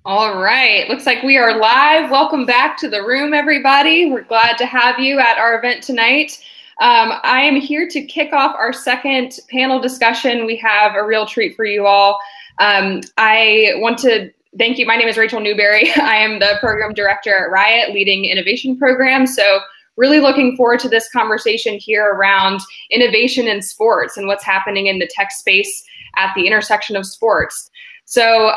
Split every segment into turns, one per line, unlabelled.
All right, looks like we are live. Welcome back to the room, everybody. We're glad to have you at our event tonight. I am here to kick off our second panel discussion. We have a real treat for you all. I want to thank you. My name is Rachel Newberry. I am the program director at RIoT, leading innovation programs. So really looking forward to this conversation here around innovation in sports and what's happening in the tech space at the intersection of sports. So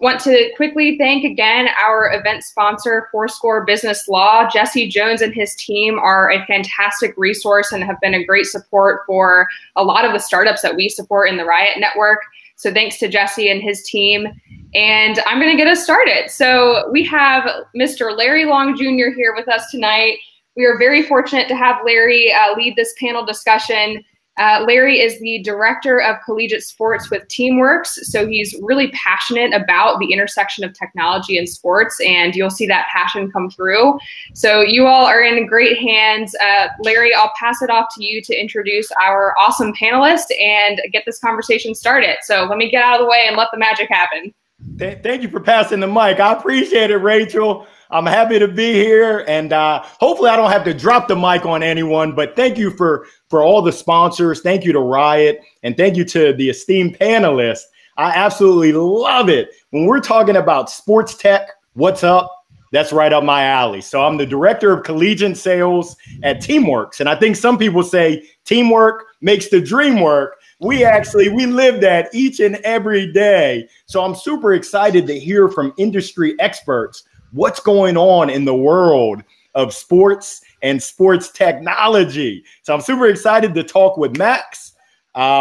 want to quickly thank again our event sponsor, Fourscore Business Law. Jesse Jones and his team are a fantastic resource and have been a great support for a lot of the startups that we support in the RIoT network. So thanks to Jesse and his team. And I'm going to get us started. So we have Mr. Larry Long Jr. here with us tonight. We are very fortunate to have Larry lead this panel discussion. Larry is the director of collegiate sports with Teamworks, so he's really passionate about the intersection of technology and sports, and you'll see that passion come through. So you all are in great hands. Larry, I'll pass it off to you to introduce our awesome panelists and get this conversation started. So let me get out of the way and let the magic happen.
Thank you for passing the mic. I appreciate it, Rachel. I'm happy to be here, and hopefully I don't have to drop the mic on anyone, but thank you for all the sponsors. Thank you to RIoT, and thank you to the esteemed panelists. I absolutely love it. When we're talking about sports tech, what's up? That's right up my alley. So I'm the director of collegiate sales at Teamworks, and I think some people say teamwork makes the dream work. We live that each and every day. So I'm super excited to hear from industry experts what's going on in the world of sports and sports technology. So I'm super excited to talk with Max,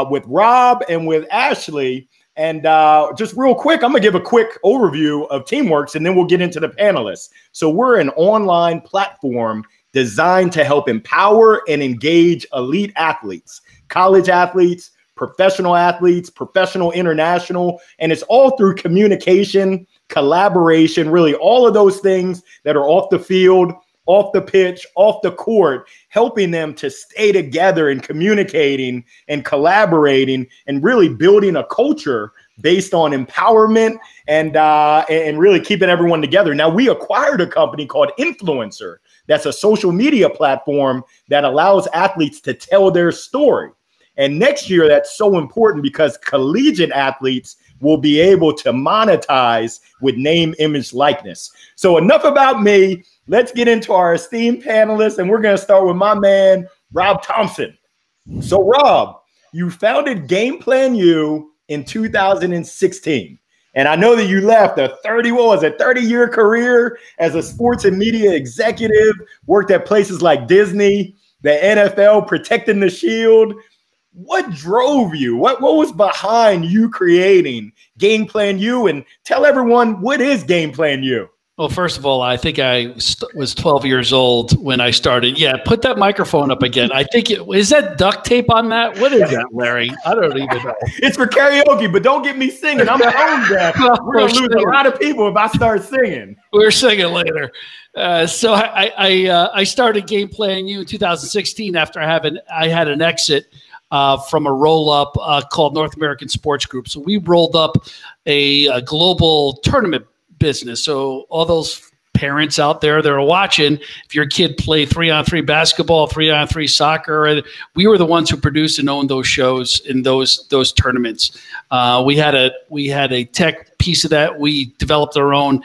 with Rob, and with Ashley. And just real quick, I'm going to give a quick overview of Teamworks, and then we'll get into the panelists. So we're an online platform designed to help empower and engage elite athletes, college athletes, professional, international, and it's all through communication, collaboration, really all of those things that are off the field, off the pitch, off the court, helping them to stay together and communicating and collaborating and really building a culture based on empowerment and really keeping everyone together. Now, we acquired a company called Influencer. That's a social media platform that allows athletes to tell their story. And next year, that's so important because collegiate athletes will be able to monetize with name, image, likeness. So enough about me. Let's get into our esteemed panelists, and we're going to start with my man, Rob Thompson. So Rob, you founded GamePlanU in 2016. And I know that you left a 30-year career as a sports and media executive, worked at places like Disney, the NFL, protecting the shield. What drove you? What was behind you creating GamePlanU? And tell everyone, what is GamePlanU?
Well, first of all, I think I was 12 years old when I started. Yeah, put that microphone up again. I think is that duct tape on that? What is that, Larry? I don't even know.
It's for karaoke, but don't get me singing. I'm tone deaf. We're going to lose a lot of people if I start singing.
We're singing later. So I started GamePlanU in 2016 after I had an exit from a roll-up called North American Sports Group. So we rolled up a global tournament business. So all those parents out there that are watching, if your kid played 3-on-3 basketball, 3-on-3 soccer, we were the ones who produced and owned those shows in those tournaments. We had a tech piece of that. We developed our own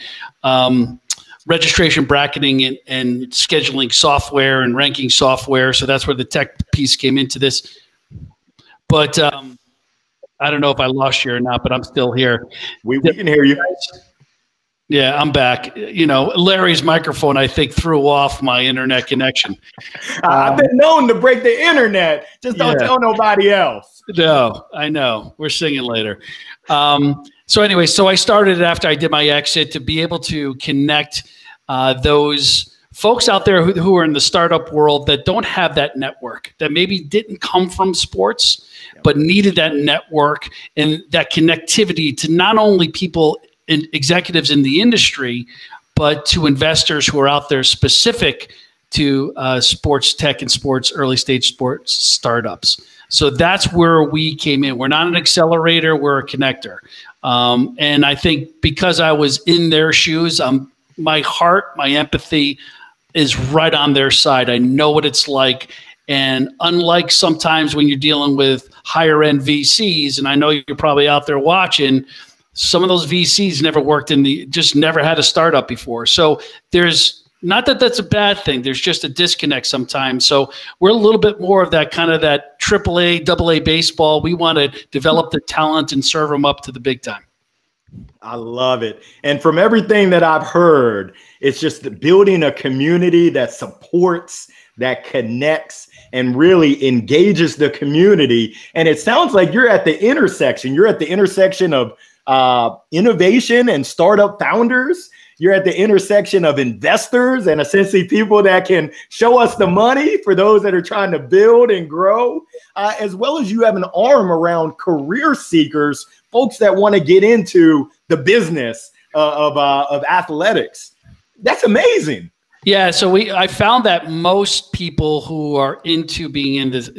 registration, bracketing, and scheduling software and ranking software. So that's where the tech piece came into this. But I don't know if I lost you or not, but I'm still here.
We can hear you.
Yeah, I'm back. You know, Larry's microphone, I think, threw off my internet connection.
I've been known to break the internet. Just don't tell nobody else.
No, I know. We're singing later. So anyway, I started after I did my exit to be able to connect those folks out there who are in the startup world that don't have that network, that maybe didn't come from sports, but needed that network and that connectivity to not only people and executives in the industry, but to investors who are out there specific to sports tech and sports early stage sports startups. So that's where we came in. We're not an accelerator, we're a connector. And I think because I was in their shoes, my heart, my empathy is right on their side. I know what it's like. And unlike sometimes when you're dealing with higher end VCs, and I know you're probably out there watching, some of those VCs never worked just never had a startup before. So there's, not that that's a bad thing. There's just a disconnect sometimes. So we're a little bit more of that kind of that AAA, AA baseball. We want to develop the talent and serve them up to the big time.
I love it. And from everything that I've heard, it's just building a community that supports, that connects, and really engages the community. And it sounds like you're at the intersection. You're at the intersection of innovation and startup founders. You're at the intersection of investors and essentially people that can show us the money for those that are trying to build and grow, as well as you have an arm around career seekers, folks that want to get into the business of athletics. That's amazing.
Yeah, so I found that most people who are into being in this,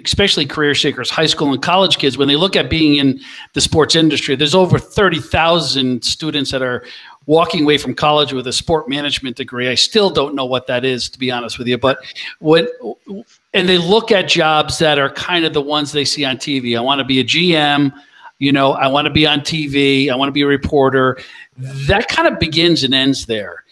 especially career seekers, high school and college kids, when they look at being in the sports industry, there's over 30,000 students that are walking away from college with a sport management degree. I still don't know what that is, to be honest with you. But and they look at jobs that are kind of the ones they see on TV. I want to be a GM. I want to be on TV. I want to be a reporter. That kind of begins and ends there.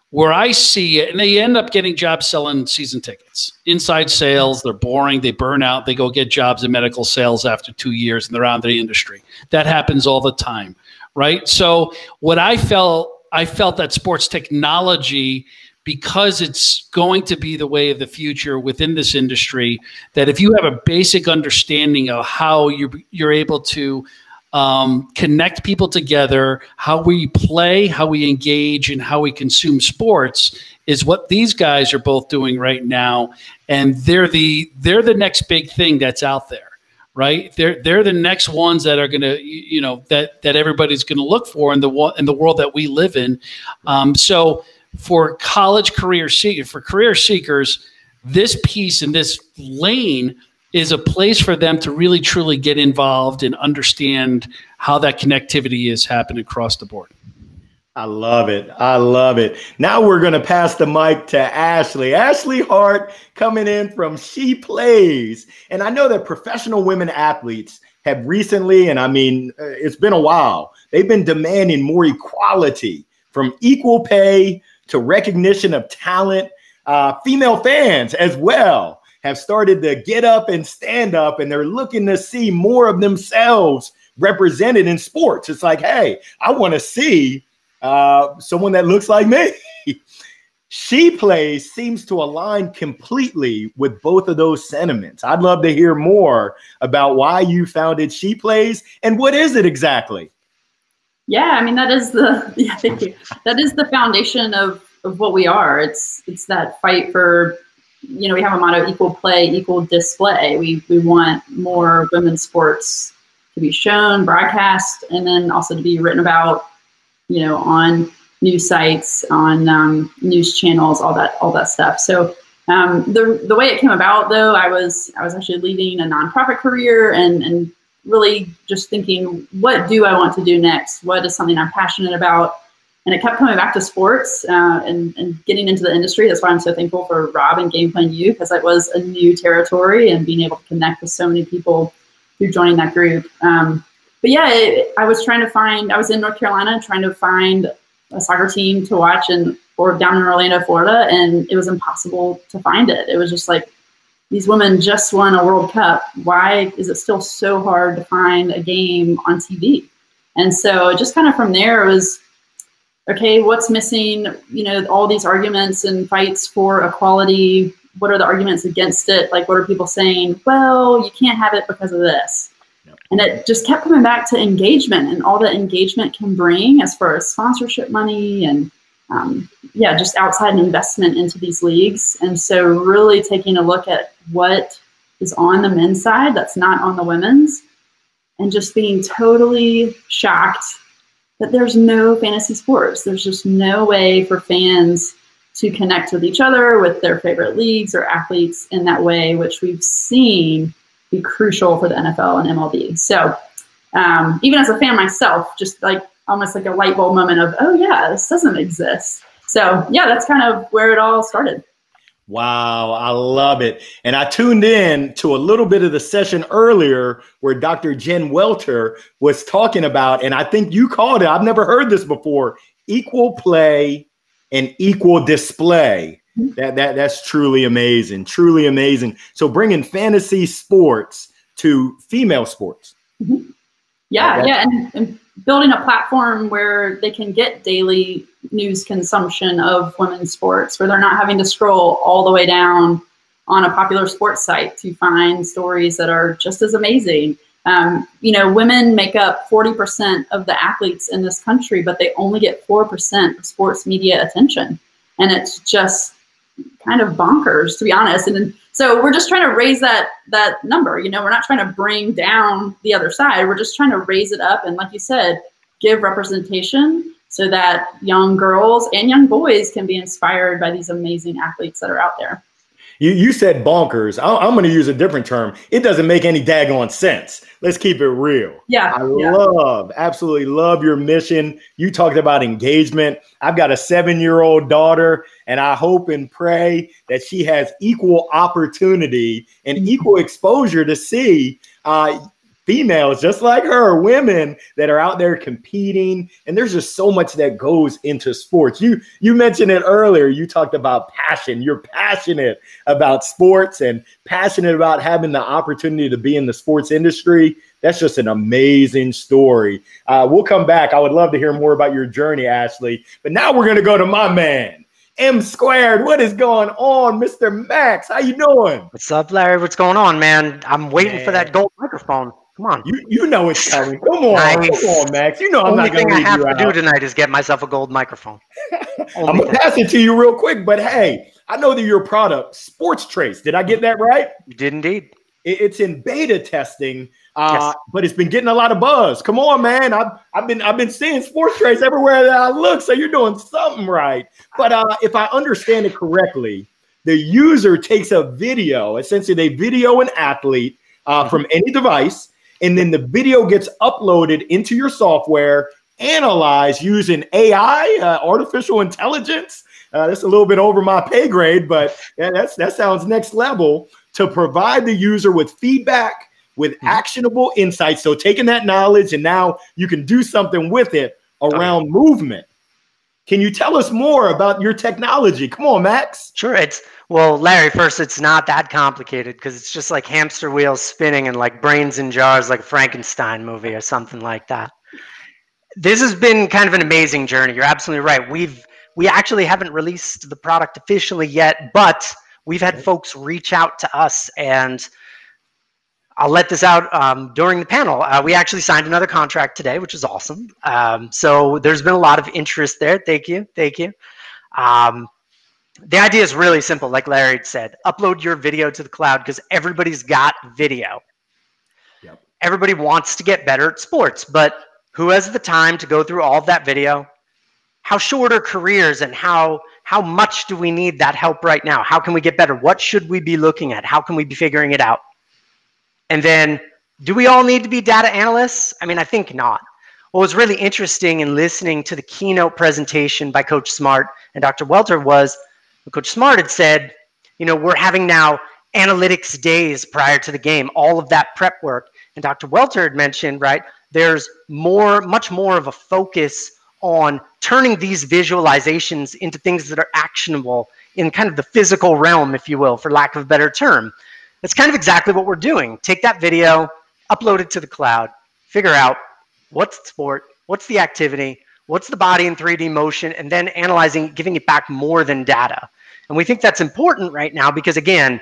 Where I see it, and they end up getting jobs selling season tickets, inside sales. They're boring. They burn out. They go get jobs in medical sales after 2 years, and they're out of the industry. That happens all the time, right? So what I felt that sports technology, because it's going to be the way of the future within this industry, that if you have a basic understanding of how you're able to connect people together, how we play, how we engage, and how we consume sports is what these guys are both doing right now. And they're the next big thing that's out there, right? They're the next ones that are going to, that everybody's going to look for in the world that we live in. So for career seekers, this piece and this lane is a place for them to really truly get involved and understand how that connectivity is happening across the board.
I love it. I love it. Now we're going to pass the mic to Ashley. Ashley Hart coming in from She Plays. And I know that professional women athletes have recently, and I mean, it's been a while, they've been demanding more equality, from equal pay to recognition of talent. Female fans as well have started to get up and stand up, and they're looking to see more of themselves represented in sports. It's like, hey, I want to see someone that looks like me. She Plays seems to align completely with both of those sentiments. I'd love to hear more about why you founded She Plays and what is it exactly?
Yeah, I mean, thank you. That is the foundation of what we are. It's that fight for, we have a motto: equal play, equal display. We want more women's sports to be shown, broadcast, and then also to be written about, on news sites, on news channels, all that stuff. So the way it came about, though, I was actually leading a nonprofit career and really just thinking, what do I want to do next? What is something I'm passionate about? And it kept coming back to sports and getting into the industry. That's why I'm so thankful for Rob and GamePlanU, because that was a new territory and being able to connect with so many people through joining that group. But yeah, I was in North Carolina trying to find a soccer team to watch or down in Orlando, Florida, and it was impossible to find it. It was just like, these women just won a World Cup. Why is it still so hard to find a game on TV? And so just kind of from there, it was, okay, what's missing? All these arguments and fights for equality. What are the arguments against it? Like, what are people saying? Well, you can't have it because of this. Yep. And it just kept coming back to engagement and all that engagement can bring as far as sponsorship money and just outside investment into these leagues. And so really taking a look at what is on the men's side that's not on the women's, and just being totally shocked that there's no fantasy sports. There's just no way for fans to connect with each other, with their favorite leagues or athletes in that way, which we've seen be crucial for the NFL and MLB. So even as a fan myself, just like almost like a light bulb moment of, oh yeah, this doesn't exist. So yeah, that's kind of where it all started.
Wow, I love it. And I tuned in to a little bit of the session earlier where Dr. Jen Welter was talking about, and I think you called it, I've never heard this before, equal play and equal display. That's truly amazing, truly amazing. So bringing fantasy sports to female sports.
Yeah, and building a platform where they can get daily news consumption of women's sports, where they're not having to scroll all the way down on a popular sports site to find stories that are just as amazing. Women make up 40% of the athletes in this country, but they only get 4% of sports media attention. And it's just kind of bonkers, to be honest. And so we're just trying to raise that number. We're not trying to bring down the other side. We're just trying to raise it up. And like you said, give representation so that young girls and young boys can be inspired by these amazing athletes that are out there.
You said bonkers. I'm going to use a different term. It doesn't make any daggone sense. Let's keep it real.
Yeah.
Absolutely love your mission. You talked about engagement. I've got a 7-year-old daughter, and I hope and pray that she has equal opportunity and equal exposure to see females just like her, women that are out there competing. And there's just so much that goes into sports. You mentioned it earlier. You talked about passion. You're passionate about sports and passionate about having the opportunity to be in the sports industry. That's just an amazing story. We'll come back. I would love to hear more about your journey, Ashley. But now we're going to go to my man, M Squared. What is going on, Mr. Max? How you doing?
What's up, Larry? What's going on, man? I'm waiting for that gold microphone. Come on.
You know it's coming. Come on. Nice. Come on, Max. You know I'm not going to leave you out.
Only thing I have to do tonight is get myself a gold microphone.
I'm going to pass it to you real quick, but hey, I know that your product, SportsTrace, did I get that right?
You did indeed.
It's in beta testing, yes. But it's been getting a lot of buzz. Come on, man. I've been seeing SportsTrace everywhere that I look, so you're doing something right. But if I understand it correctly, the user takes a video, essentially they video an athlete from any device, and then the video gets uploaded into your software, analyzed using AI, artificial intelligence. That's a little bit over my pay grade, but that sounds next level, to provide the user with feedback, with actionable insights. So taking that knowledge and now you can do something with it around movement. Can you tell us more about your technology? Come on, Max.
Sure. Well, Larry, first, it's not that complicated because it's just like hamster wheels spinning and like brains in jars, like a Frankenstein movie or something like that. This has been kind of an amazing journey. You're absolutely right. We actually haven't released the product officially yet, but we've had folks reach out to us, and I'll let this out during the panel. We actually signed another contract today, which is awesome. So there's been a lot of interest there. Thank you. Thank you. The idea is really simple. Like Larry said, upload your video to the cloud because everybody's got video. Yep. Everybody wants to get better at sports, but who has the time to go through all of that video? How short are careers, and how much do we need that help right now? How can we get better? What should we be looking at? How can we be figuring it out? And then, do we all need to be data analysts? I mean, I think not. What was really interesting in listening to the keynote presentation by Coach Smart and Dr. Welter was, Coach Smart had said, we're having now analytics days prior to the game, all of that prep work. And Dr. Welter had mentioned, right, there's much more of a focus on turning these visualizations into things that are actionable in kind of the physical realm, if you will, for lack of a better term. That's kind of exactly what we're doing. Take that video, upload it to the cloud, figure out what's the sport, what's the activity, what's the body in 3D motion, and then analyzing, giving it back more than data. And we think that's important right now because, again,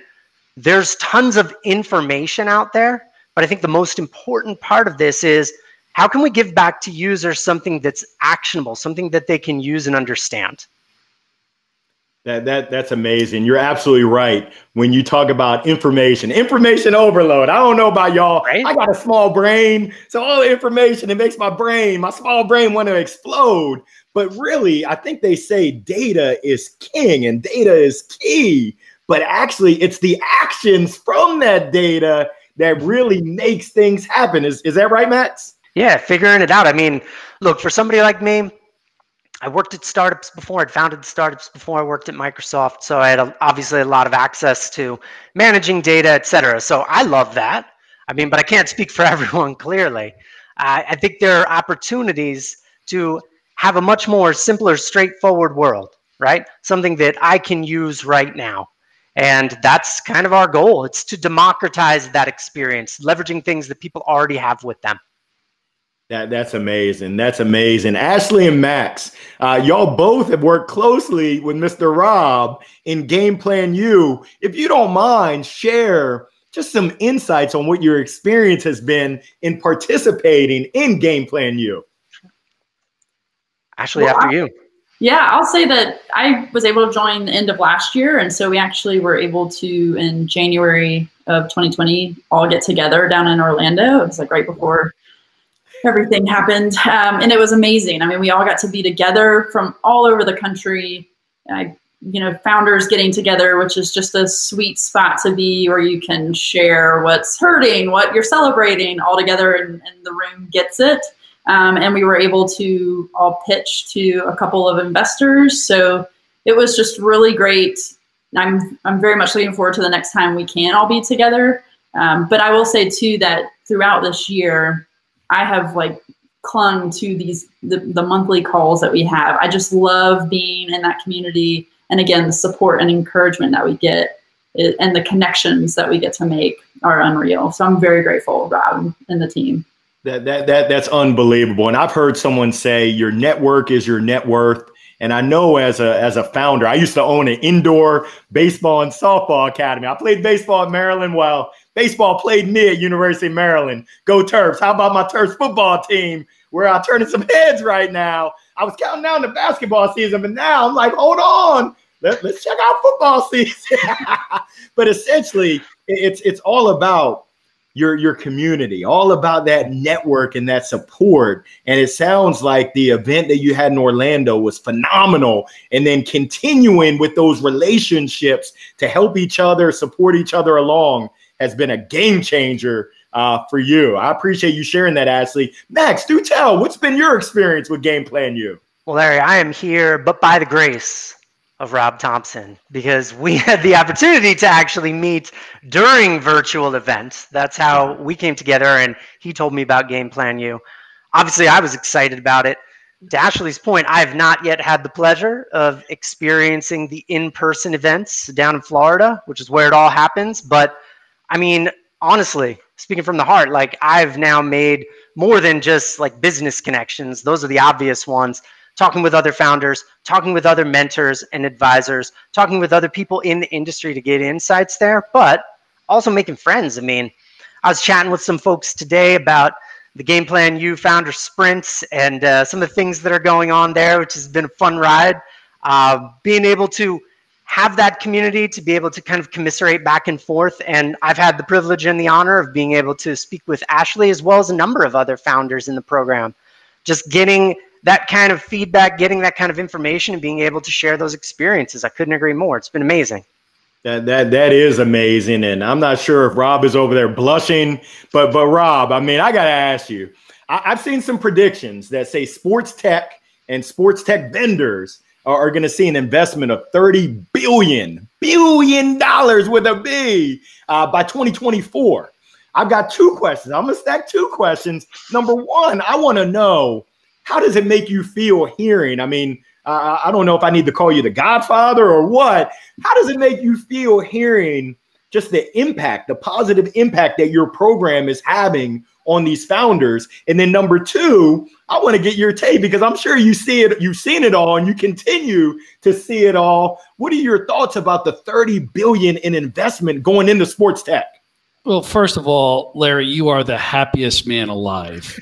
there's tons of information out there, but I think the most important part of this is how can we give back to users something that's actionable, something that they can use and understand?
That's amazing. You're absolutely right. When you talk about information overload, I don't know about y'all. Right? I got a small brain. So all the information, it makes my small brain want to explode. But really, I think they say data is king and data is key. But actually, it's the actions from that data that really makes things happen. Is that right, Max?
Yeah, figuring it out. I mean, look, for somebody like me, I worked at startups before. I'd founded startups before I worked at Microsoft. So I had obviously a lot of access to managing data, et cetera. So I love that. I mean, but I can't speak for everyone clearly. I think there are opportunities to have a much more simpler, straightforward world, right? Something that I can use right now. And that's kind of our goal. It's to democratize that experience, leveraging things that people already have with them.
That's amazing. That's amazing. Ashley and Max, y'all both have worked closely with Mr. Rob in GamePlanU. If you don't mind, share just some insights on what your experience has been in participating in GamePlanU.
Ashley, after you.
Yeah, I'll say that I was able to join the end of last year. And so we actually were able to, in January of 2020, all get together down in Orlando. It was like right before everything happened. And it was amazing. I mean, we all got to be together from all over the country. Founders getting together, which is just a sweet spot to be, where you can share what's hurting, what you're celebrating all together, and the room gets it. And we were able to all pitch to a couple of investors. So it was just really great. I'm very much looking forward to the next time we can all be together. But I will say too that throughout this year, I have clung to the monthly calls that we have. I just love being in that community. And again, the support and encouragement that we get and the connections that we get to make are unreal. So I'm very grateful, Rob, and the team.
That's unbelievable. And I've heard someone say your network is your net worth. And I know as a founder, I used to own an indoor baseball and softball academy. I played baseball at Maryland while baseball played me at University of Maryland. Go Terps. How about my Terps football team, where I'm turning some heads right now? I was counting down the basketball season, but now I'm like, hold on. Let's check out football season. But essentially, it's all about your community, all about that network and that support. And it sounds like the event that you had in Orlando was phenomenal. And then continuing with those relationships to help each other, support each other along has been a game changer for you. I appreciate you sharing that, Ashley. Max, do tell, what's been your experience with GamePlanU?
Well, Larry, I am here, but by the grace of Rob Thompson, because we had the opportunity to actually meet during virtual events. That's how we came together, and he told me about GamePlanU. Obviously, I was excited about it. To Ashley's point, I have not yet had the pleasure of experiencing the in-person events down in Florida, which is where it all happens. But I mean, honestly, speaking from the heart, I've now made more than just business connections. Those are the obvious ones. Talking with other founders, talking with other mentors and advisors, talking with other people in the industry to get insights there, but also making friends. I mean, I was chatting with some folks today about the GamePlanU founder sprints and some of the things that are going on there, which has been a fun ride. Being able to have that community, to be able to kind of commiserate back and forth. And I've had the privilege and the honor of being able to speak with Ashley as well as a number of other founders in the program. Just getting that kind of feedback, getting that kind of information, and being able to share those experiences. I couldn't agree more. It's been amazing.
That is amazing. And I'm not sure if Rob is over there blushing, but Rob, I mean, I got to ask you, I've seen some predictions that say sports tech and sports tech vendors are going to see an investment of $30 billion with a B by 2024. I've got two questions. I'm going to stack two questions. Number one, I want to know, how does it make you feel hearing? I mean, I don't know if I need to call you the Godfather or what. How does it make you feel hearing just the impact, the positive impact that your program is having on these founders? And then number two, I want to get your take, because I'm sure you see it, you've seen it all, and you continue to see it all. What are your thoughts about the $30 billion in investment going into sports tech?
Well, first of all, Larry, you are the happiest man alive,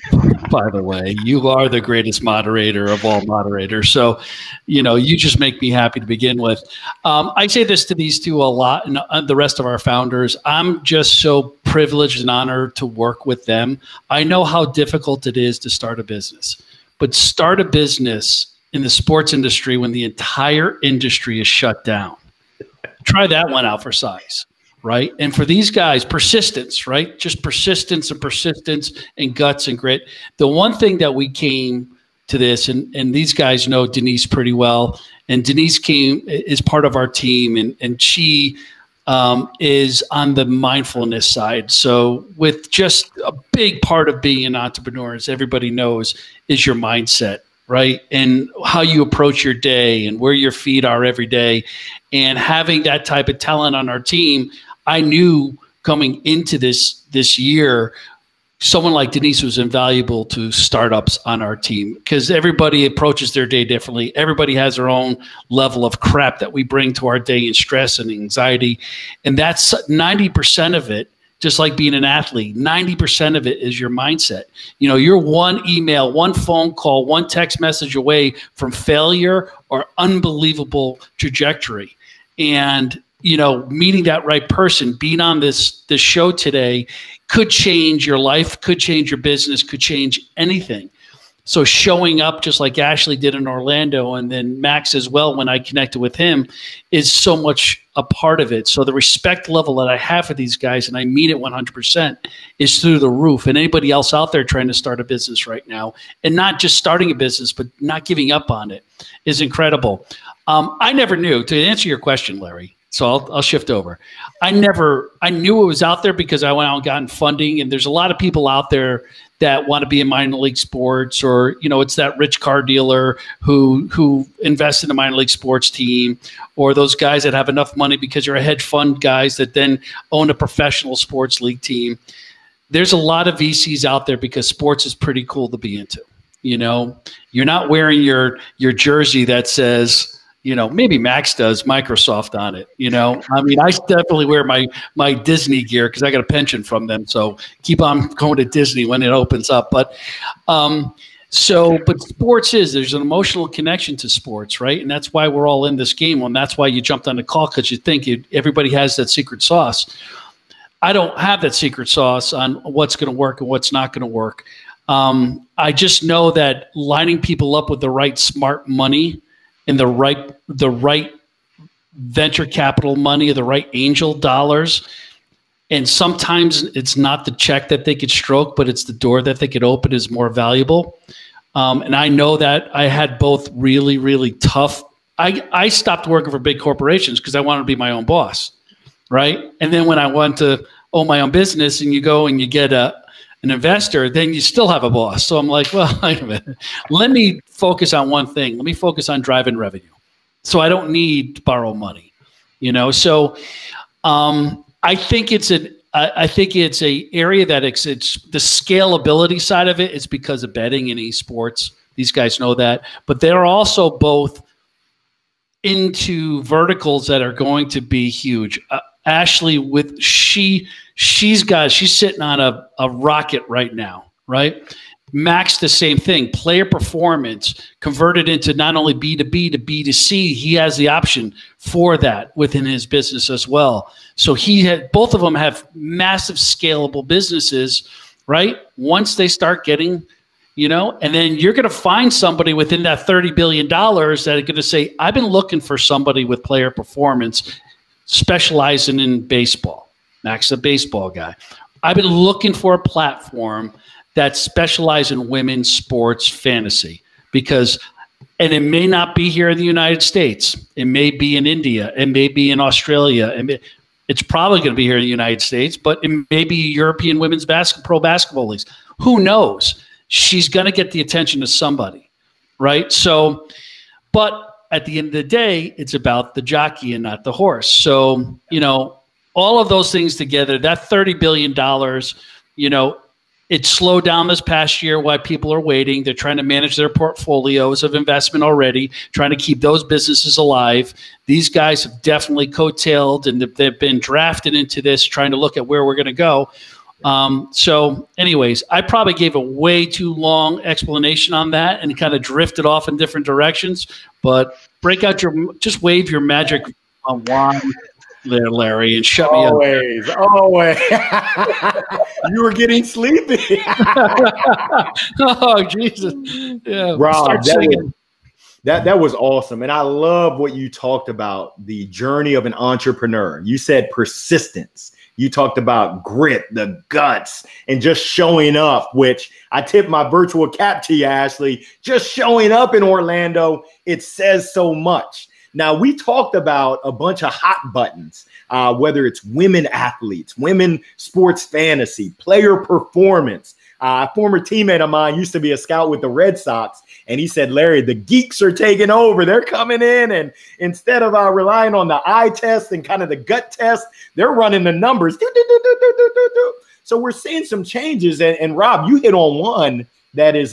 by the way. You are the greatest moderator of all moderators. So, you just make me happy to begin with. I say this to these two a lot, and the rest of our founders. I'm just so privileged and honored to work with them. I know how difficult it is to start a business, but start a business in the sports industry when the entire industry is shut down. Try that one out for size, right? And for these guys, persistence, right? Just persistence and guts and grit. The one thing that we came to this, and these guys know Denise pretty well, and Denise is part of our team, and she is on the mindfulness side. So with just a big part of being an entrepreneur, as everybody knows, is your mindset, right? And how you approach your day and where your feet are every day. And having that type of talent on our team, I knew coming into this year, someone like Denise was invaluable to startups on our team because everybody approaches their day differently. Everybody has their own level of crap that we bring to our day and stress and anxiety. And that's 90% of it, just like being an athlete, 90% of it is your mindset. You know, you're one email, one phone call, one text message away from failure or unbelievable trajectory. And you know, meeting that right person, being on this show today could change your life, could change your business, could change anything. So showing up just like Ashley did in Orlando, and then Max as well when I connected with him, is so much a part of it. So the respect level that I have for these guys, and I mean it 100%, is through the roof. And anybody else out there trying to start a business right now, and not just starting a business, but not giving up on it, is incredible. I never knew, to answer your question, Larry, so I'll shift over. I knew it was out there because I went out and gotten funding, and there's a lot of people out there that want to be in minor league sports, or, you know, it's that rich car dealer who invests in a minor league sports team, or those guys that have enough money because you're a hedge fund guys that then own a professional sports league team. There's a lot of VCs out there because sports is pretty cool to be into. You know, you're not wearing your jersey that says, you know, maybe Max does Microsoft on it. You know, I mean, I definitely wear my Disney gear because I got a pension from them. So keep on going to Disney when it opens up. But but sports there's an emotional connection to sports, right? And that's why we're all in this game. And that's why you jumped on the call, because you think everybody has that secret sauce. I don't have that secret sauce on what's going to work and what's not going to work. I just know that lining people up with the right smart money and the right venture capital money, or the right angel dollars. And sometimes it's not the check that they could stroke, but it's the door that they could open is more valuable. And I know that I had both really, really tough. I stopped working for big corporations because I wanted to be my own boss, right? And then when I wanted to own my own business, and you go and you get an investor, then you still have a boss. So I'm like, well, wait a minute. Let me focus on one thing. Let me focus on driving revenue. So I don't need to borrow money, you know? So I think it's a area that it's the scalability side of it is because of betting in esports. These guys know that, but they're also both into verticals that are going to be huge. Ashley, she's sitting on a rocket right now, right? Max, the same thing. Player performance converted into not only B2B to B2C. He has the option for that within his business as well. So both of them have massive scalable businesses, right? Once they start getting, you know, and then you're going to find somebody within that $30 billion that are going to say, I've been looking for somebody with player performance specializing in baseball. Max is a baseball guy. I've been looking for a platform that specializes in women's sports fantasy and it may not be here in the United States. It may be in India. It may be in Australia. It's probably going to be here in the United States, but it may be European women's pro basketball leagues. Who knows? She's going to get the attention of somebody, right? So, but at the end of the day, it's about the jockey and not the horse. So, you know, all of those things together, that $30 billion, you know, it slowed down this past year while people are waiting. They're trying to manage their portfolios of investment already, trying to keep those businesses alive. These guys have definitely coattailed, and they've been drafted into this, trying to look at where we're going to go. So anyways, I probably gave a way too long explanation on that and kind of drifted off in different directions, but just wave your magic wand there, Larry, and shut me up.
Always. You were getting sleepy.
Oh, Jesus. Yeah.
Rob, That was awesome. And I love what you talked about, the journey of an entrepreneur. You said persistence. You talked about grit, the guts, and just showing up, which I tip my virtual cap to you, Ashley. Just showing up in Orlando, it says so much. Now, we talked about a bunch of hot buttons, whether it's women athletes, women sports fantasy, player performance. A former teammate of mine used to be a scout with the Red Sox, and he said, Larry, the geeks are taking over. They're coming in, and instead of relying on the eye test and kind of the gut test, they're running the numbers. So we're seeing some changes. And Rob, you hit on one that is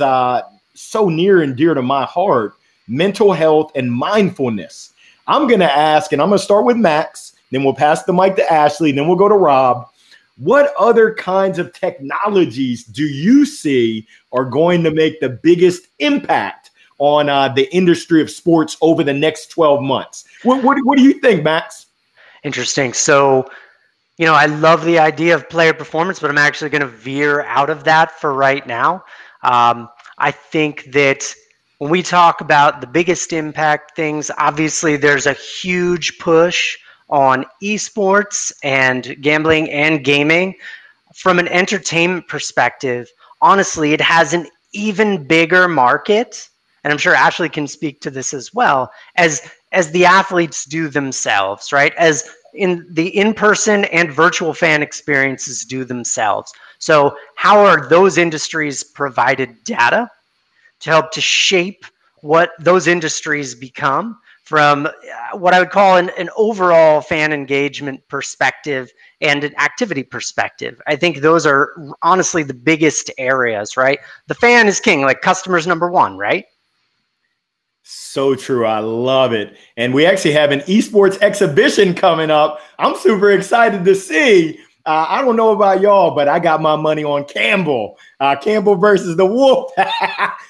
so near and dear to my heart, mental health and mindfulness. I'm going to ask, and I'm going to start with Max, then we'll pass the mic to Ashley, then we'll go to Rob. What other kinds of technologies do you see are going to make the biggest impact on the industry of sports over the next 12 months? What do you think, Max?
Interesting. So, I love the idea of player performance, but I'm actually going to veer out of that for right now. I think that when we talk about the biggest impact things, obviously there's a huge push on esports and gambling and gaming. From an entertainment perspective, honestly, it has an even bigger market, and I'm sure Ashley can speak to this as well, as the athletes do themselves, right? As in the in-person and virtual fan experiences do themselves. So how are those industries provided data to help to shape what those industries become from what I would call an overall fan engagement perspective and an activity perspective? I think those are honestly the biggest areas, right? The fan is king, like customer's number one, right?
So true. I love it. And we actually have an esports exhibition coming up. I'm super excited to see. I don't know about y'all, but I got my money on Campbell. Campbell versus the Wolf.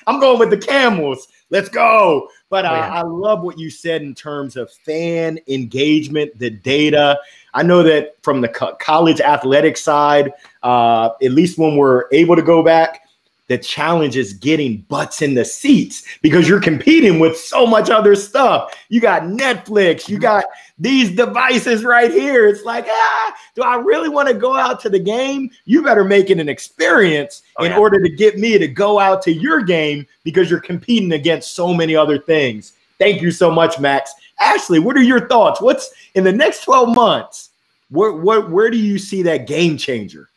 I'm going with the Camels. Let's go. But I love what you said in terms of fan engagement, the data. I know that from the college athletic side, at least when we're able to go back, the challenge is getting butts in the seats because you're competing with so much other stuff. You got Netflix, you got these devices right here. It's like, do I really want to go out to the game? You better make it an experience in order to get me to go out to your game because you're competing against so many other things. Thank you so much, Max. Ashley, what are your thoughts? What's in the next 12 months? Where do you see that game changer?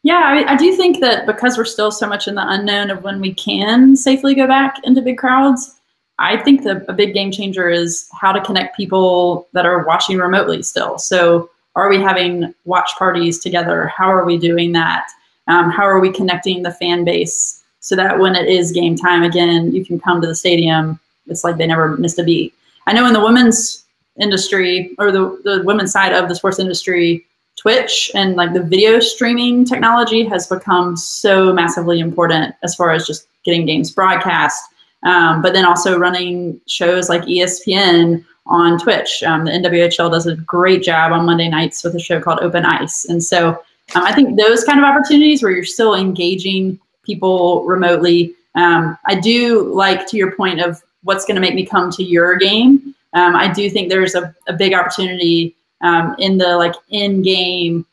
Yeah, I do think that because we're still so much in the unknown of when we can safely go back into big crowds, I think a big game changer is how to connect people that are watching remotely still. So are we having watch parties together? How are we doing that? How are we connecting the fan base so that when it is game time again, you can come to the stadium. It's like they never missed a beat. I know in the women's industry or the women's side of the sports industry, Twitch and like the video streaming technology has become so massively important as far as just getting games broadcast, but then also running shows like ESPN on Twitch. The NWHL does a great job on Monday nights with a show called Open Ice. And so I think those kind of opportunities where you're still engaging people remotely. I do like, to your point of what's going to make me come to your game. I do think there's a big opportunity in the like in-game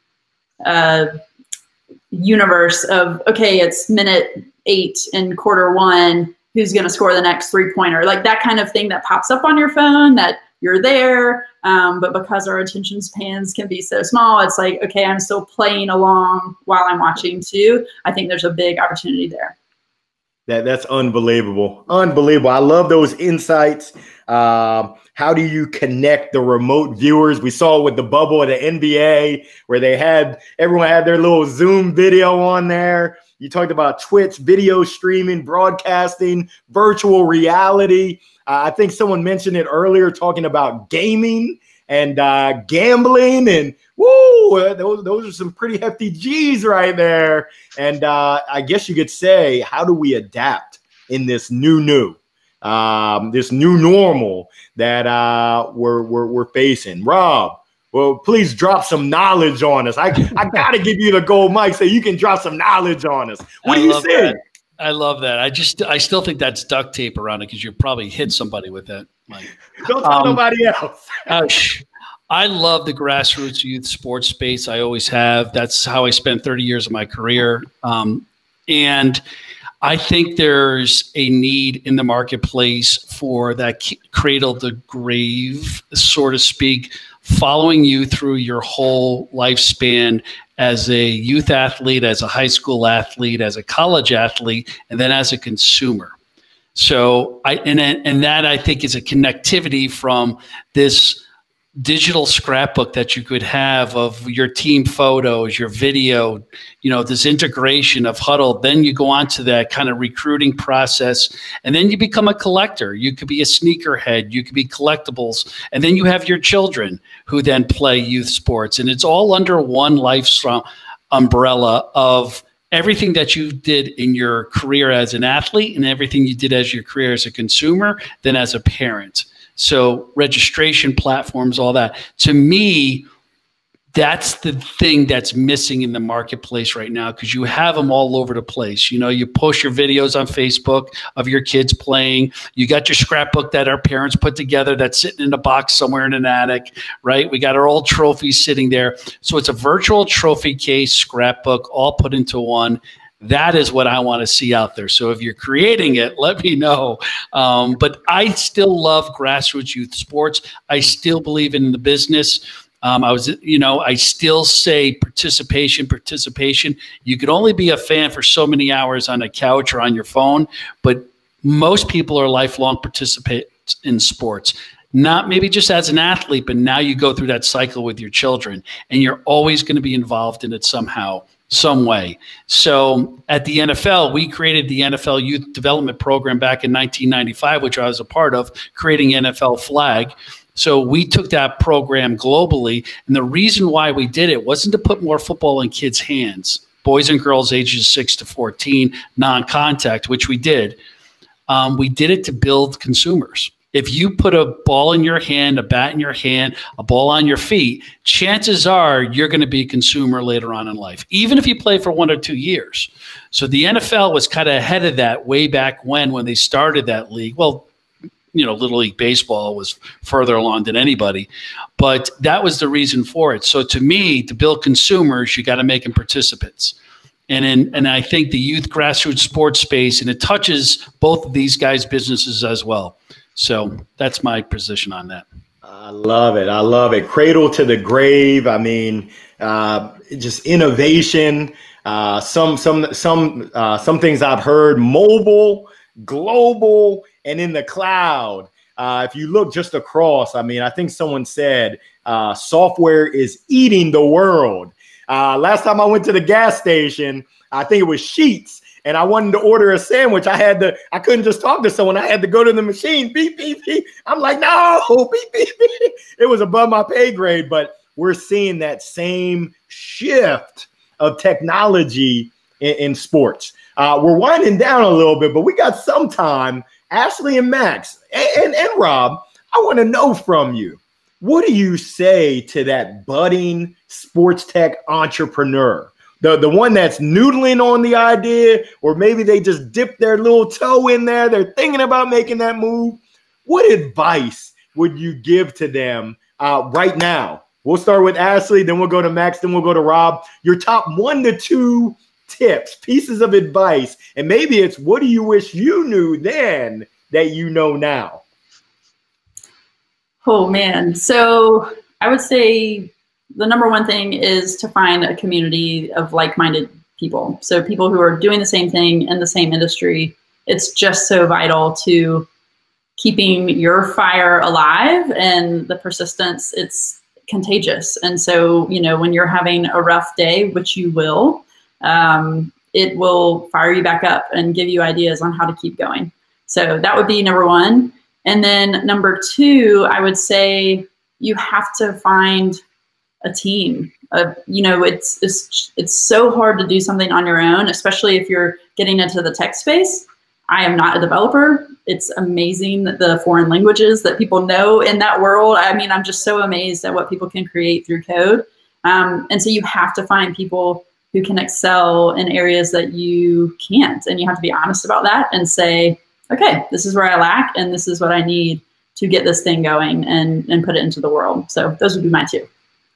universe of, okay, it's minute 8 in quarter 1, who's going to score the next 3-pointer, like that kind of thing that pops up on your phone that you're there. But because our attention spans can be so small, it's like, okay, I'm still playing along while I'm watching too. I think there's a big opportunity there.
That's unbelievable. Unbelievable. I love those insights. How do you connect the remote viewers? We saw it with the bubble of the NBA where everyone had their little Zoom video on there. You talked about Twitch, video streaming, broadcasting, virtual reality. I think someone mentioned it earlier, talking about gaming and gambling, and woo, those are some pretty hefty G's right there. And I guess you could say, how do we adapt in this new normal that we're facing? Rob, well, please drop some knowledge on us. I got to give you the gold mic so you can drop some knowledge on us. What do you say?
I love that. I still think that's duct tape around it because you probably hit somebody with that. Like,
don't tell nobody else.
I love the grassroots youth sports space. I always have. That's how I spent 30 years of my career. And I think there's a need in the marketplace for that cradle to grave, so to speak, following you through your whole lifespan as a youth athlete, as a high school athlete, as a college athlete, and then as a consumer. So that I think is a connectivity from this digital scrapbook that you could have of your team photos, your video, this integration of Huddle. Then you go on to that kind of recruiting process, and then you become a collector. You could be a sneakerhead, you could be collectibles, and then you have your children who then play youth sports. And it's all under one lifestyle umbrella of everything that you did in your career as an athlete and everything you did as your career as a consumer, then as a parent. So registration platforms, all that. To me, that's the thing that's missing in the marketplace right now, because you have them all over the place. You post your videos on Facebook of your kids playing. You got your scrapbook that our parents put together that's sitting in a box somewhere in an attic, right? We got our old trophies sitting there. So it's a virtual trophy case, scrapbook, all put into one. That is what I want to see out there. So if you're creating it, let me know. But I still love grassroots youth sports. I still believe in the business. I still say participation. You could only be a fan for so many hours on a couch or on your phone, but most people are lifelong participants in sports. Not maybe just as an athlete, but now you go through that cycle with your children, and you're always going to be involved in it somehow, some way. So at the NFL, we created the NFL Youth Development Program back in 1995, which I was a part of, creating NFL Flag. So we took that program globally. And the reason why we did it wasn't to put more football in kids' hands, boys and girls ages 6 to 14, non-contact, which we did. We did it to build consumers. If you put a ball in your hand, a bat in your hand, a ball on your feet, chances are you're going to be a consumer later on in life, even if you play for 1 or 2 years. So the NFL was kind of ahead of that way back when they started that league. Well, Little League Baseball was further along than anybody, but that was the reason for it. So to me, to build consumers, you got to make them participants. And I think the youth grassroots sports space, and it touches both of these guys' businesses as well. So that's my position on that.
I love it. I love it. Cradle to the grave. I mean, just innovation. Some things I've heard: mobile, global, and in the cloud. If you look just across, I think someone said software is eating the world. Last time I went to the gas station, I think it was Sheetz, and I wanted to order a sandwich. I couldn't just talk to someone. I had to go to the machine. Beep, beep, beep. I'm like, no, beep, beep, beep. It was above my pay grade, but we're seeing that same shift of technology in sports. We're winding down a little bit, but we got some time. Ashley and Max and Rob, I want to know from you, what do you say to that budding sports tech entrepreneur? The one that's noodling on the idea, or maybe they just dipped their little toe in there. They're thinking about making that move. What advice would you give to them right now? We'll start with Ashley, then we'll go to Max, then we'll go to Rob. Your top 1 to 2 tips, pieces of advice, and maybe it's what do you wish you knew then that you know now?
Oh, man. So I would say the number one thing is to find a community of like-minded people. So people who are doing the same thing in the same industry. It's just so vital to keeping your fire alive, and the persistence, it's contagious. And so, when you're having a rough day, which you will, it will fire you back up and give you ideas on how to keep going. So that would be number 1. And then number 2, I would say you have to find a team. It's so hard to do something on your own, especially if you're getting into the tech space. I am not a developer. It's amazing the foreign languages that people know in that world. I'm just so amazed at what people can create through code. And so you have to find people who can excel in areas that you can't. And you have to be honest about that and say, okay, this is where I lack and this is what I need to get this thing going and put it into the world. So those would be my two.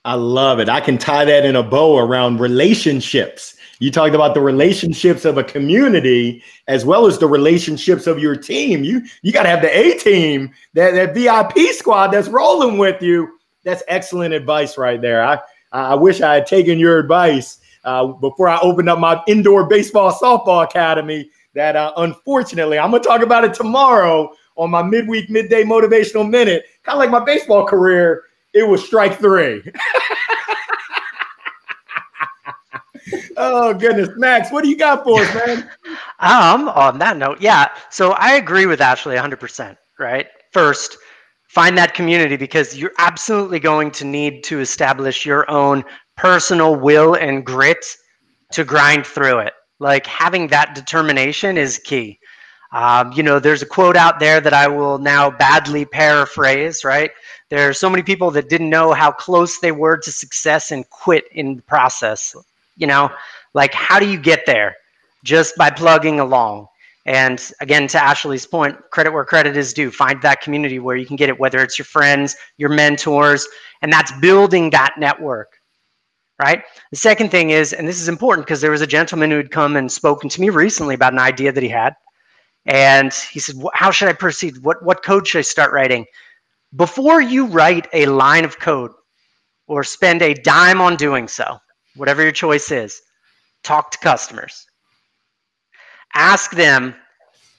I love it. I can tie that in a bow around relationships. You talked about the relationships of a community as well as the relationships of your team. You got to have the A team, that VIP squad that's rolling with you. That's excellent advice right there. I wish I had taken your advice before I opened up my indoor baseball softball academy. That unfortunately, I'm going to talk about it tomorrow on my midday motivational minute. Kind of like my baseball career, it was strike three. Oh, goodness. Max, what do you got for us, man?
On that note, yeah. So I agree with Ashley 100%, right? First, find that community because you're absolutely going to need to establish your own personal will and grit to grind through it. Like having that determination is key. There's a quote out there that I will now badly paraphrase, right? There are so many people that didn't know how close they were to success and quit in the process. Like how do you get there? Just by plugging along. And again, to Ashley's point, credit where credit is due. Find that community where you can get it, whether it's your friends, your mentors, and that's building that network, right? The second thing is, and this is important because there was a gentleman who had come and spoken to me recently about an idea that he had. And he said, how should I proceed? What code should I start writing? Before you write a line of code or spend a dime on doing so, whatever your choice is, talk to customers. Ask them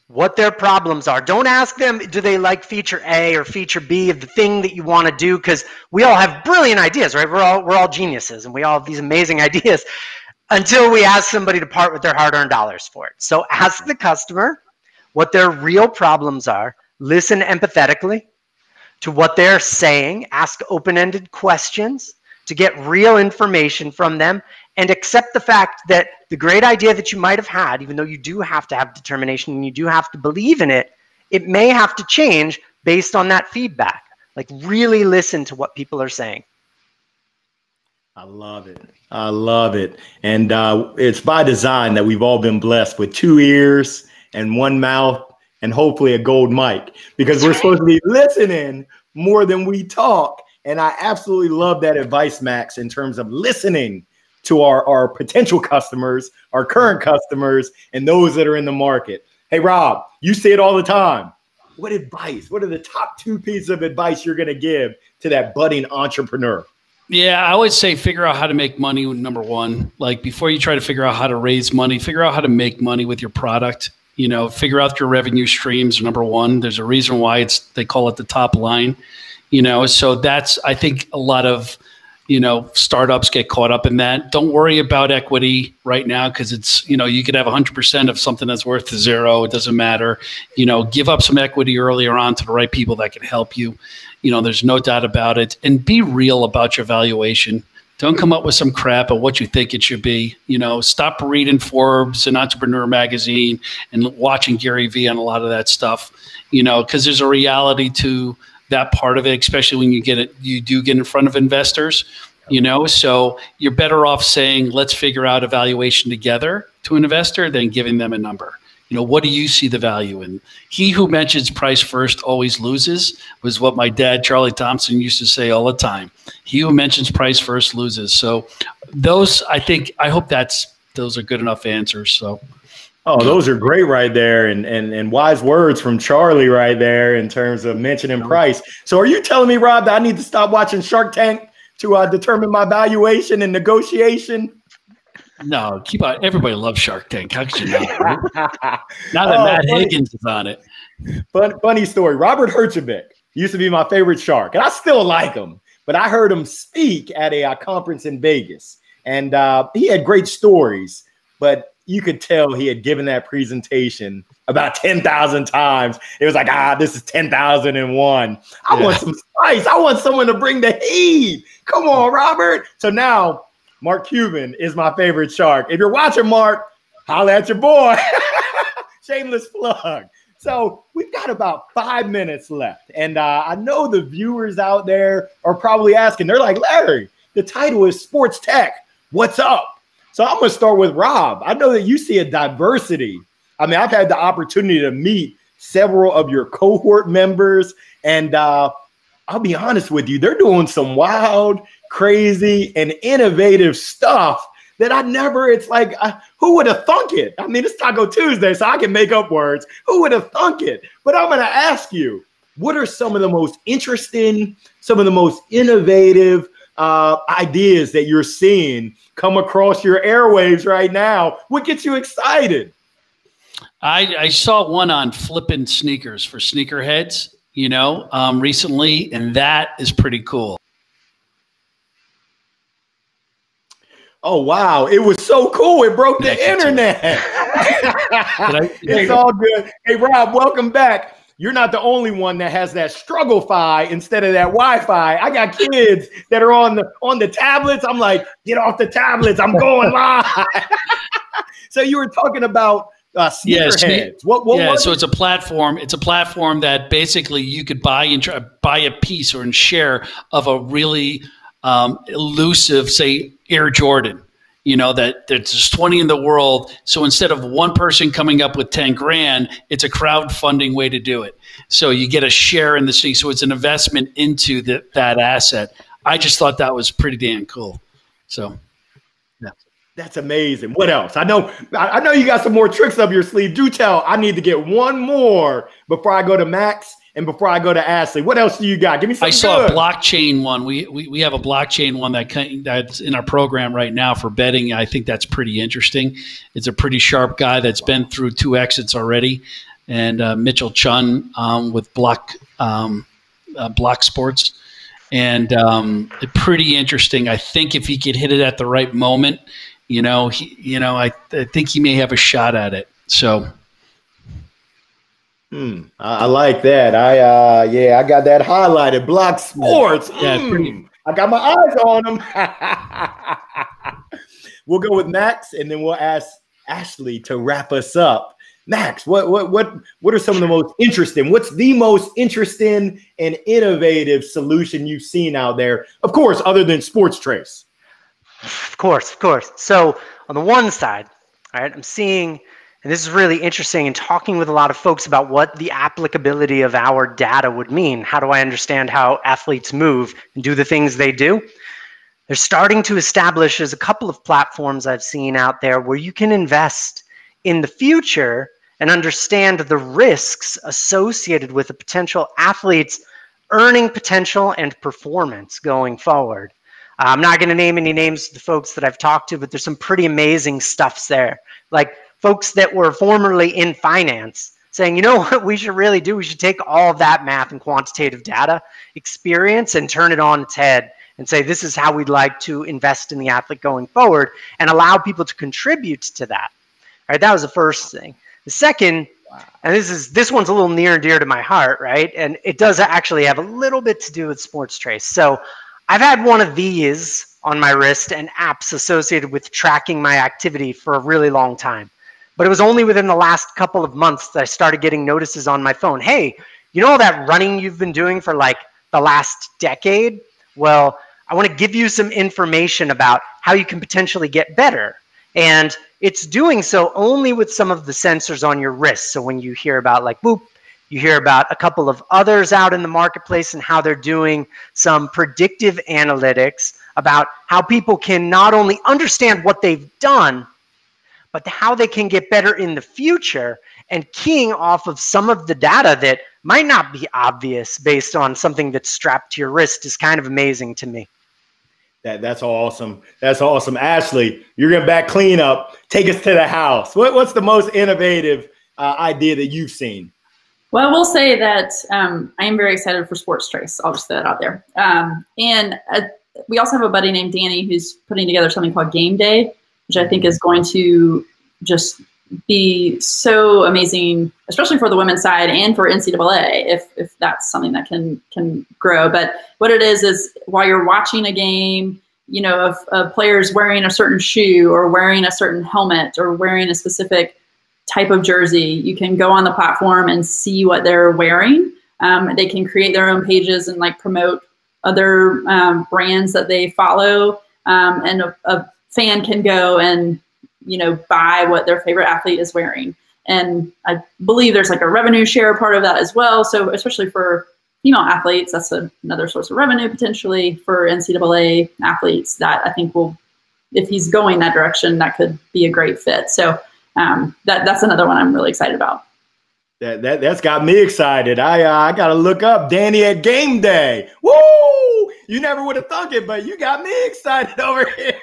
what their problems are. Don't ask them, do they like feature A or feature B of the thing that you want to do? Because we all have brilliant ideas, right? We're all geniuses and we all have these amazing ideas until we ask somebody to part with their hard-earned dollars for it. So ask the customer what their real problems are. Listen empathetically to what they're saying. Ask open-ended questions to get real information from them and accept the fact that the great idea that you might have had, even though you do have to have determination and you do have to believe in it, it may have to change based on that feedback. Like really listen to what people are saying.
I love it. I love it. And it's by design that we've all been blessed with 2 ears and 1 mouth and hopefully a gold mic because we're supposed to be listening more than we talk. And I absolutely love that advice, Max, in terms of listening to our potential customers, our current customers, and those that are in the market. Hey, Rob, you say it all the time. What advice? What are the top 2 pieces of advice you're going to give to that budding entrepreneur?
Yeah, I would say figure out how to make money, number one. Like before you try to figure out how to raise money, figure out how to make money with your product. Figure out your revenue streams, number one. There's a reason why they call it the top line. So that's, I think a lot of, startups get caught up in that. Don't worry about equity right now because it's, you could have 100% of something that's worth 0. It doesn't matter. Give up some equity earlier on to the right people that can help you. There's no doubt about it. And be real about your valuation. Don't come up with some crap of what you think it should be. Stop reading Forbes and Entrepreneur Magazine and watching Gary Vee on a lot of that stuff, because there's a reality to that part of it, especially when you do get in front of investors, so you're better off saying, let's figure out a valuation together to an investor than giving them a number. What do you see the value in? He who mentions price first always loses was what my dad, Charlie Thompson, used to say all the time. He who mentions price first loses. So those, I hope those are good enough answers. So.
Oh, those are great right there. And wise words from Charlie right there in terms of mentioning price. So are you telling me, Rob, that I need to stop watching Shark Tank to determine my valuation and negotiation?
No, keep on. Everybody loves Shark Tank. How could you not? Right? Now that Matt Higgins is on it.
Funny story. Robert Herjavec used to be my favorite shark, and I still like him. But I heard him speak at a conference in Vegas, and he had great stories. But you could tell he had given that presentation about 10,000 times. It was like, this is 10,001. I want some spice. I want someone to bring the heat. Come on, Robert. So now Mark Cuban is my favorite shark. If you're watching, Mark, holla at your boy. Shameless plug. So we've got about 5 minutes left. And I know the viewers out there are probably asking, they're like, Larry, the title is Sports Tech. What's up? So I'm going to start with Rob. I know that you see a diversity. I mean, I've had the opportunity to meet several of your cohort members, and I'll be honest with you, they're doing some wild, crazy, and innovative stuff that it's like, who would have thunk it? I mean, it's Taco Tuesday, so I can make up words. Who would have thunk it? But I'm going to ask you, what are some of the most interesting, some of the most innovative ideas that you're seeing come across your airwaves right now? What gets you excited?
I saw one on flipping sneakers for sneakerheads, recently, and that is pretty cool.
Oh, wow. It was so cool. It broke the internet. It's all good. Hey, Rob, welcome back. You're not the only one that has that struggle-fi instead of that Wi-Fi. I got kids that are on the tablets. I'm like, get off the tablets. I'm going live. So you were talking about sneakerheads.
So it's a platform. It's a platform that basically you could buy a piece or share of a really elusive, say, Air Jordan. That there's just 20 in the world. So instead of one person coming up with 10 grand, it's a crowdfunding way to do it. So you get a share in the thing. So it's an investment into that asset. I just thought that was pretty damn cool. So, yeah.
That's amazing. What else? I know you got some more tricks up your sleeve. Do tell. I need to get one more before I go to Max and before I go to Ashley. What else do you got? Give me some. I
saw a blockchain one. We have a blockchain one that's in our program right now for betting. I think that's pretty interesting. It's a pretty sharp guy that's been through 2 exits already, and Mitchell Chun with Block Sports, and pretty interesting. I think if he could hit it at the right moment, I think he may have a shot at it. So.
I like that. I got that highlighted. Block Sports. I got my eyes on them. We'll go with Max, and then we'll ask Ashley to wrap us up. Max, what are some of the most interesting? What's the most interesting and innovative solution you've seen out there? Of course, other than SportsTrace.
Of course. So on the one side, all right, I'm seeing. And this is really interesting in talking with a lot of folks about what the applicability of our data would mean. How do I understand how athletes move and do the things they do? They're starting to establish a couple of platforms I've seen out there where you can invest in the future and understand the risks associated with a potential athlete's earning potential and performance going forward. I'm not going to name any names of the folks that I've talked to, but there's some pretty amazing stuffs there. Like folks that were formerly in finance saying, you know what we should really do? We should take all of that math and quantitative data experience and turn it on its head and say, this is how we'd like to invest in the athlete going forward and allow people to contribute to that. All right, that was the first thing. The second, and this one's a little near and dear to my heart, right? And it does actually have a little bit to do with SportsTrace. So I've had one of these on my wrist and apps associated with tracking my activity for a really long time. But it was only within the last couple of months that I started getting notices on my phone. Hey, you know all that running you've been doing for like the last decade? Well, I want to give you some information about how you can potentially get better. And it's doing so only with some of the sensors on your wrist. So when you hear about like Whoop, you hear about a couple of others out in the marketplace and how they're doing some predictive analytics about how people can not only understand what they've done, but how they can get better in the future, and keying off of some of the data that might not be obvious based on something that's strapped to your wrist is kind of amazing to me.
That's awesome. That's awesome. Ashley, you're going to back clean up. Take us to the house. What's the most innovative idea that you've seen?
Well, I will say that I am very excited for SportsTrace. I'll just throw that out there. And we also have a buddy named Danny who's putting together something called Game Day, which I think is going to just be so amazing, especially for the women's side and for NCAA, if that's something that can grow. But what it is while you're watching a game, you know, if a player's wearing a certain shoe or wearing a certain helmet or wearing a specific type of jersey, you can go on the platform and see what they're wearing. They can create their own pages and like promote other brands that they follow. And fan can go and, buy what their favorite athlete is wearing. And I believe there's like a revenue share part of that as well. So especially for female athletes, that's another source of revenue potentially for NCAA athletes that I think will, if he's going that direction, that could be a great fit. So that's another one I'm really excited about.
That's got me excited. I got to look up Danny at game day. Woo! You never would have thunk it, but you got me excited over here.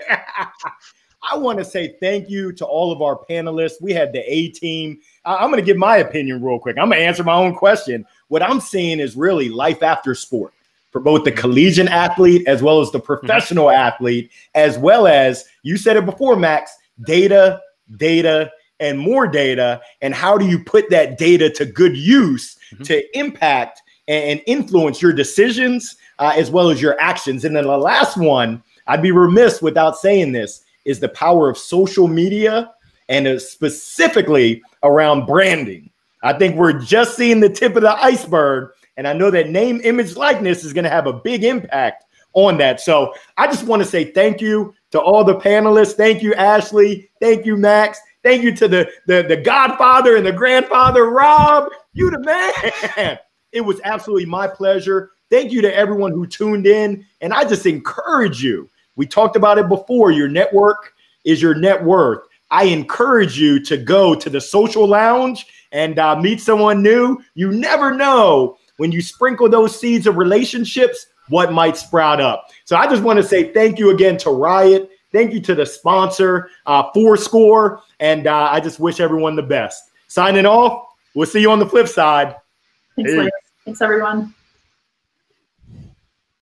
I want to say thank you to all of our panelists. We had the A team. I'm going to give my opinion real quick. I'm going to answer my own question. What I'm seeing is really life after sport for both the collegiate athlete as well as the professional athlete, as well as, you said it before, Max, data, and more data. And how do you put that data to good use to impact and influence your decisions as well as your actions? And then the last one, I'd be remiss without saying this, is the power of social media and specifically around branding. I think we're just seeing the tip of the iceberg. And I know that name, image, likeness is going to have a big impact on that. So I just want to say thank you to all the panelists. Thank you, Ashley. Thank you, Max. Thank you to the godfather and the grandfather, Rob. You the man. It was absolutely my pleasure. Thank you to everyone who tuned in. And I just encourage you. We talked about it before. Your network is your net worth. I encourage you to go to the social lounge and meet someone new. You never know when you sprinkle those seeds of relationships, what might sprout up. So I just want to say thank you again to RIoT. Thank you to the sponsor, Fourscore. And I just wish everyone the best. Signing off. We'll see you on the flip side.
Thanks, everyone.